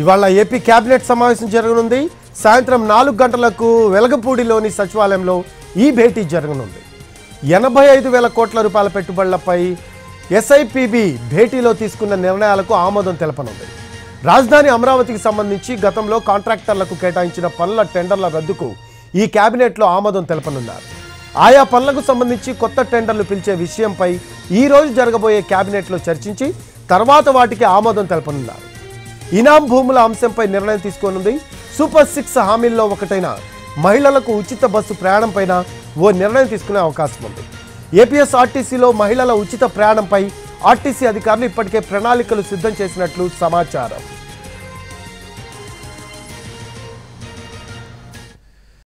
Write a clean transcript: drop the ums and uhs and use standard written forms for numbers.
ఇవాళ AP cabinet సమావేశం జరగనుంది. సాయంత్రం 4 గంటలకు వెలగపూడిలోని సచివాలయంలో ఈ భేటీ జరగనుంది. 85,000 కోట్ల రూపాయల పెట్టుబడులపై ఎస్ఐపిబి భేటీలో తీసుకున్న నిర్ణయాలకు ఆమోదం తెలపనుంది. రాజధాని అమరావతికి సంబంధించి గతంలో కాంట్రాక్టర్లకు కేటాయించిన పనుల టెండర్ల రద్దుకు ఈ కేబినెట్లో ఆమోదం తెలపనున్నారు. ఆయా పనులకు సంబంధించి కొత్త టెండర్లు పిలిచే విషయంపై ఈ రోజు జరగబోయే కేబినెట్లో చర్చించి తర్వాత వాటికి ఆమోదం తెలపనున్నారు. ఇనాం భూముల అంశంపై నిర్ణయం తీసుకోనుంది. సూపర్ 6 హామీల్లో ఒకటైన మహిళలకు ఉచిత బస్సు ప్రయాణంపైన ఓ నిర్ణయం తీసుకునే అవకాశం ఉంది. ఏపీఎస్ఆర్టీసీలో మహిళల ఉచిత ప్రయాణంపై ఆర్టీసీ అధికారులు ఇప్పటికే ప్రణాళికలు సిద్ధం చేసినట్లు సమాచారం.